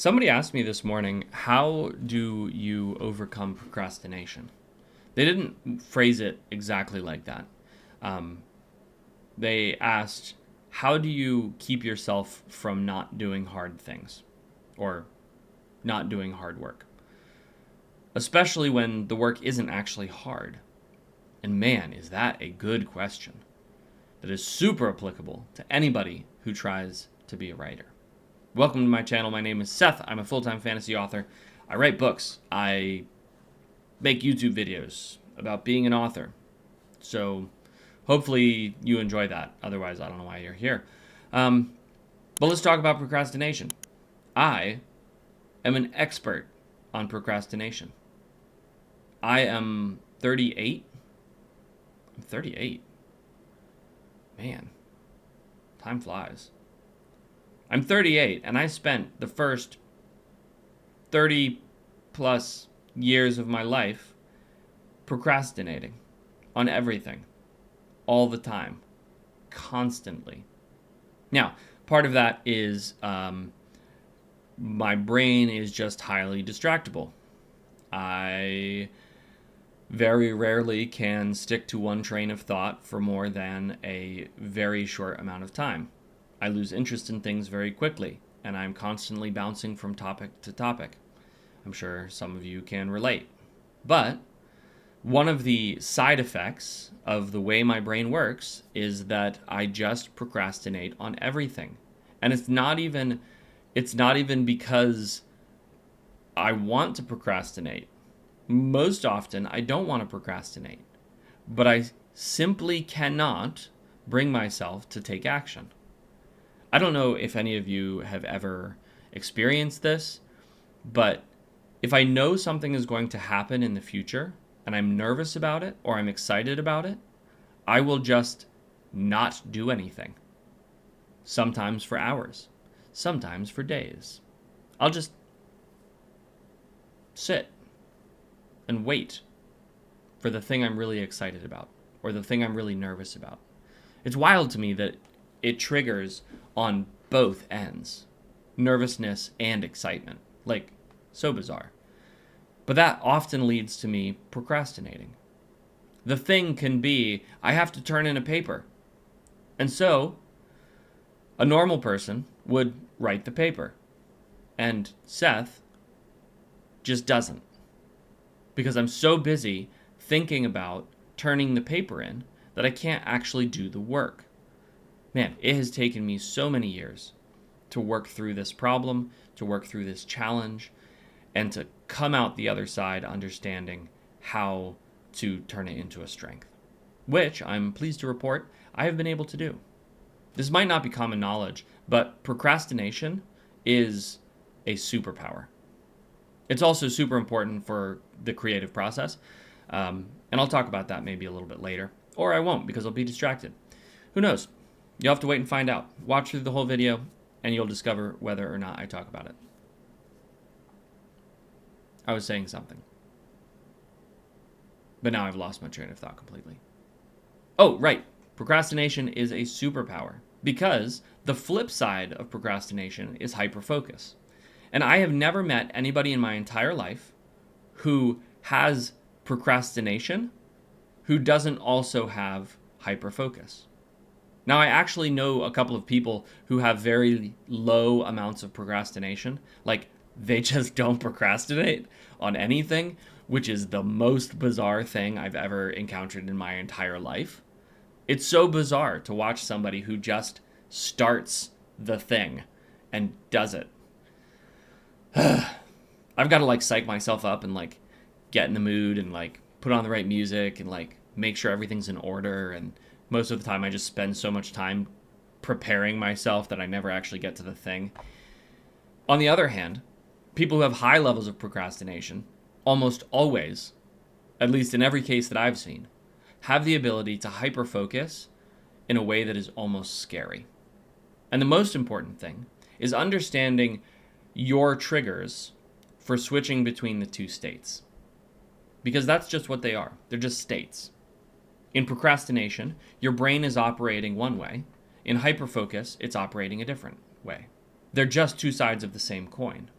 Somebody asked me this morning, how do you overcome procrastination? They didn't phrase it exactly like that. Um, they asked, how do you keep yourself from not doing hard things or not doing hard work? Especially when the work isn't actually hard. And man, is that a good question that is super applicable to anybody who tries to be a writer. Welcome to my channel. My name is Seth. I'm a full-time fantasy author. I write books. I make YouTube videos about being an author. So hopefully you enjoy that. Otherwise, I don't know why you're here. But let's talk about procrastination. I am an expert on procrastination. I am 38. I'm 38. Man, time flies. I'm 38, and I spent the first 30 plus years of my life procrastinating on everything, all the time, constantly. Now, part of that is my brain is just highly distractible. I very rarely can stick to one train of thought for more than a very short amount of time. I lose interest in things very quickly, and I'm constantly bouncing from topic to topic. I'm sure some of you can relate. But one of the side effects of the way my brain works is that I just procrastinate on everything. And it's not even because I want to procrastinate. Most often, I don't want to procrastinate, but I simply cannot bring myself to take action. I don't know if any of you have ever experienced this, but if I know something is going to happen in the future and I'm nervous about it or I'm excited about it, I will just not do anything. Sometimes for hours, sometimes for days. I'll just sit and wait for the thing I'm really excited about or the thing I'm really nervous about. It's wild to me that it triggers on both ends, nervousness and excitement. Like, so bizarre. But that often leads to me procrastinating. The thing can be, I have to turn in a paper. And so, a normal person would write the paper. And Seth just doesn't. Because I'm so busy thinking about turning the paper in that I can't actually do the work. Man, it has taken me so many years to work through this problem, to work through this challenge, and to come out the other side understanding how to turn it into a strength, which I'm pleased to report I have been able to do. This might not be common knowledge, but procrastination is a superpower. It's also super important for the creative process, and I'll talk about that maybe a little bit later, or I won't because I'll be distracted. Who knows? You'll have to wait and find out. Watch through the whole video, and you'll discover whether or not I talk about it. I was saying something. But now I've lost my train of thought completely. Oh, right. Procrastination is a superpower because the flip side of procrastination is hyperfocus. And I have never met anybody in my entire life who has procrastination who doesn't also have hyperfocus. Now, I actually know a couple of people who have very low amounts of procrastination. Like, they just don't procrastinate on anything, which is the most bizarre thing I've ever encountered in my entire life. It's so bizarre to watch somebody who just starts the thing and does it. I've got to like psych myself up and like get in the mood and like put on the right music and like make sure everything's in order. And most of the time I just spend so much time preparing myself that I never actually get to the thing. On the other hand, people who have high levels of procrastination almost always, at least in every case that I've seen, have the ability to hyperfocus in a way that is almost scary. And the most important thing is understanding your triggers for switching between the two states. Because that's just what they are. They're just states. In procrastination, your brain is operating one way. In hyperfocus, it's operating a different way. They're just two sides of the same coin.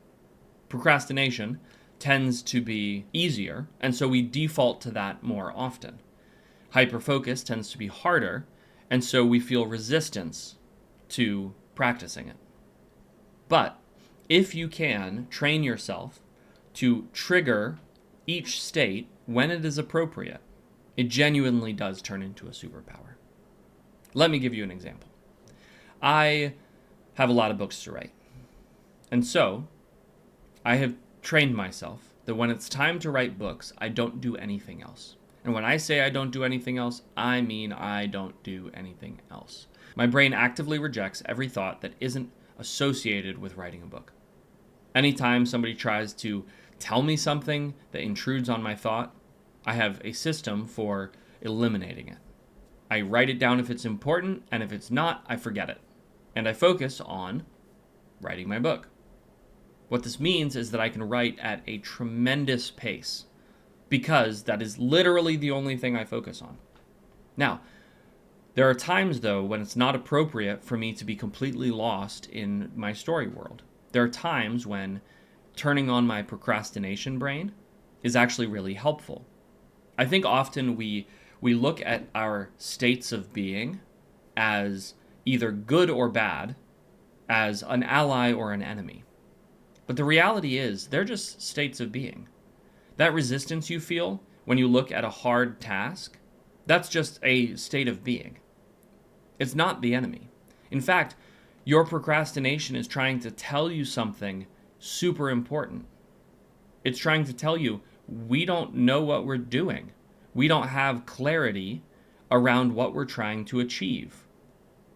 Procrastination tends to be easier, and so we default to that more often. Hyperfocus tends to be harder, and so we feel resistance to practicing it. But if you can train yourself to trigger each state when it is appropriate, it genuinely does turn into a superpower. Let me give you an example. I have a lot of books to write. And so I have trained myself that when it's time to write books, I don't do anything else. And when I say I don't do anything else, I mean I don't do anything else. My brain actively rejects every thought that isn't associated with writing a book. Anytime somebody tries to tell me something that intrudes on my thought, I have a system for eliminating it. I write it down if it's important, and if it's not, I forget it. And I focus on writing my book. What this means is that I can write at a tremendous pace because that is literally the only thing I focus on. Now, there are times, though, when it's not appropriate for me to be completely lost in my story world. There are times when turning on my procrastination brain is actually really helpful. I think often we look at our states of being as either good or bad, as an ally or an enemy. But the reality is, they're just states of being. That resistance you feel when you look at a hard task, that's just a state of being. It's not the enemy. In fact, your procrastination is trying to tell you something super important. It's trying to tell you, we don't know what we're doing. We don't have clarity around what we're trying to achieve.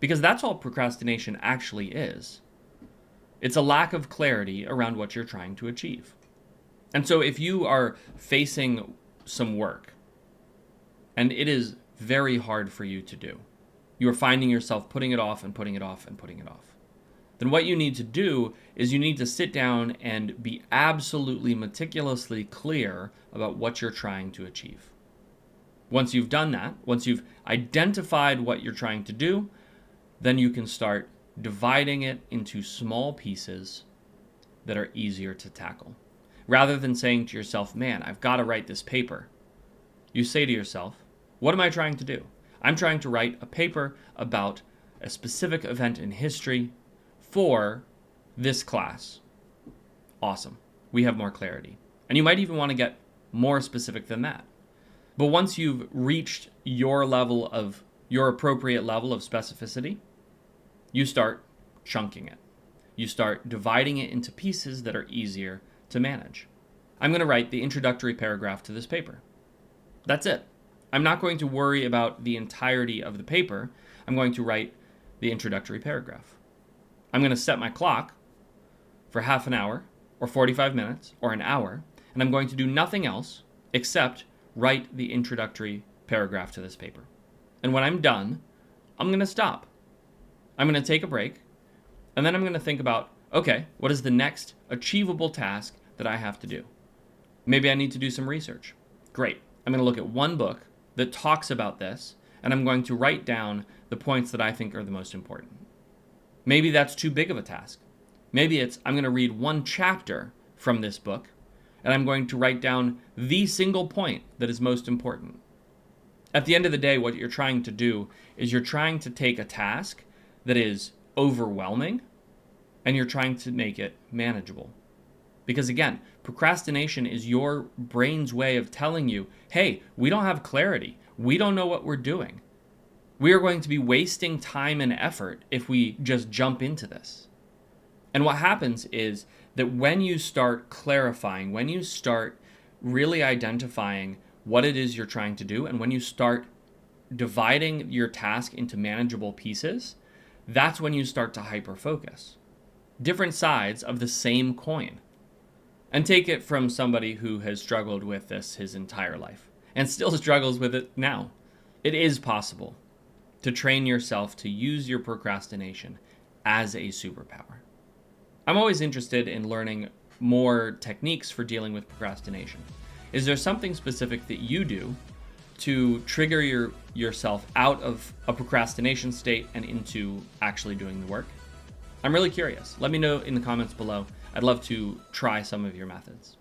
Because that's all procrastination actually is. It's a lack of clarity around what you're trying to achieve. And so if you are facing some work, and it is very hard for you to do, you are finding yourself putting it off and putting it off and putting it off, then what you need to do is you need to sit down and be absolutely meticulously clear about what you're trying to achieve. Once you've done that, once you've identified what you're trying to do, then you can start dividing it into small pieces that are easier to tackle. Rather than saying to yourself, man, I've got to write this paper, you say to yourself, what am I trying to do? I'm trying to write a paper about a specific event in history for this class. Awesome. We have more clarity. And you might even want to get more specific than that. But once you've reached your appropriate level of specificity, you start chunking it. You start dividing it into pieces that are easier to manage. I'm going to write the introductory paragraph to this paper. That's it. I'm not going to worry about the entirety of the paper. I'm going to write the introductory paragraph. I'm going to set my clock for half an hour or 45 minutes or an hour, and I'm going to do nothing else except write the introductory paragraph to this paper. And when I'm done, I'm going to stop. I'm going to take a break, and then I'm going to think about, okay, what is the next achievable task that I have to do? Maybe I need to do some research. Great. I'm going to look at one book that talks about this, and I'm going to write down the points that I think are the most important. Maybe that's too big of a task. Maybe it's, I'm going to read one chapter from this book, and I'm going to write down the single point that is most important. At the end of the day, what you're trying to do is you're trying to take a task that is overwhelming, and you're trying to make it manageable. Because again, procrastination is your brain's way of telling you, hey, we don't have clarity. We don't know what we're doing. We are going to be wasting time and effort if we just jump into this. And what happens is that when you start clarifying, when you start really identifying what it is you're trying to do, and when you start dividing your task into manageable pieces, that's when you start to hyper-focus. Different sides of the same coin. And take it from somebody who has struggled with this his entire life and still struggles with it now. It is possible to train yourself to use your procrastination as a superpower. I'm always interested in learning more techniques for dealing with procrastination. Is there something specific that you do to trigger yourself out of a procrastination state and into actually doing the work? I'm really curious. Let me know in the comments below. I'd love to try some of your methods.